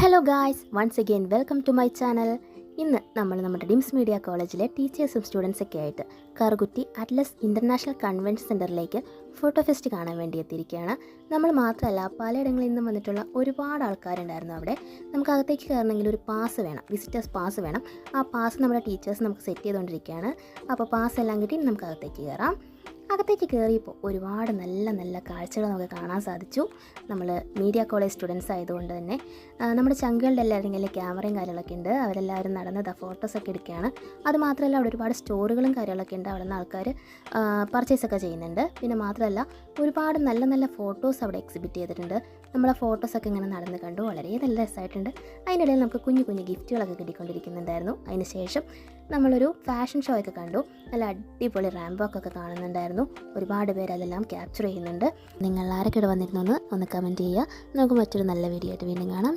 Hello guys, once again welcome to my channel. ഇന്ന് നമ്മൾ നമ്മുടെ ഡിംസ് മീഡിയ കോളേജിലെ ടീച്ചേഴ്സും സ്റ്റുഡൻസൊക്കെ ആയിട്ട് കറുകുറ്റി അറ്റ്ലസ് ഇൻ്റർനാഷണൽ കൺവെൻഷൻ സെൻറ്ററിലേക്ക് ഫോട്ടോ ഫെസ്റ്റ് കാണാൻ വേണ്ടി എത്തിയിരിക്കുകയാണ്. നമ്മൾ മാത്രമല്ല, പലയിടങ്ങളിൽ നിന്നും വന്നിട്ടുള്ള ഒരുപാട് ആൾക്കാരുണ്ടായിരുന്നു അവിടെ. നമുക്ക് അകത്തേക്ക് കയറണമെങ്കിൽ ഒരു പാസ് വേണം, വിസിറ്റേഴ്സ് പാസ് വേണം. ആ പാസ് നമ്മുടെ ടീച്ചേഴ്സ് നമുക്ക് സെറ്റ് ചെയ്തുകൊണ്ടിരിക്കുകയാണ്. അപ്പോൾ പാസ് എല്ലാം കിട്ടി നമുക്ക് അകത്തേക്ക് കയറാം. അകത്തേക്ക് കയറിയപ്പോൾ ഒരുപാട് നല്ല നല്ല കാഴ്ചകൾ നമുക്ക് കാണാൻ സാധിച്ചു. നമ്മൾ മീഡിയ കോളേജ് സ്റ്റുഡൻസ് ആയതുകൊണ്ട് തന്നെ നമ്മുടെ ചങ്കുകളുടെ എല്ലാവരും കയ്യിൽ ക്യാമറയും കാര്യങ്ങളൊക്കെ ഉണ്ട്. അവരെല്ലാവരും നടന്ന് ഫോട്ടോസൊക്കെ എടുക്കുകയാണ്. അതുമാത്രമല്ല, അവിടെ ഒരുപാട് സ്റ്റോറുകളും കാര്യങ്ങളൊക്കെ ഉണ്ട്. അവിടെ നിന്ന് ആൾക്കാർ പർച്ചേസൊക്കെ ചെയ്യുന്നുണ്ട്. പിന്നെ മാത്രമല്ല, ഒരുപാട് നല്ല നല്ല ഫോട്ടോസ് അവിടെ എക്സിബിറ്റ് ചെയ്തിട്ടുണ്ട്. നമ്മളെ ഫോട്ടോസൊക്കെ ഇങ്ങനെ നടന്ന് കണ്ടു. വളരെ നല്ല രസമായിട്ടുണ്ട്. അതിനിടയിൽ നമുക്ക് കുഞ്ഞു കുഞ്ഞു ഗിഫ്റ്റുകളൊക്കെ കിട്ടിക്കൊണ്ടിരിക്കുന്നുണ്ടായിരുന്നു. അതിന് ശേഷം നമ്മളൊരു ഫാഷൻ ഷോ ഒക്കെ കണ്ടു. നല്ല അടിപൊളി റാംബോക്കൊക്കെ കാണുന്നുണ്ടായിരുന്നു. ഒരുപാട് പേര് അതെല്ലാം ക്യാപ്ചർ ചെയ്യുന്നുണ്ട്. നിങ്ങൾ ആരൊക്കെ ഇവിടെ വന്നിരുന്നു ഒന്ന് കമൻറ്റ് ചെയ്യുക. നമുക്ക് മറ്റൊരു നല്ല വീഡിയോ ആയിട്ട് വീണ്ടും കാണാം.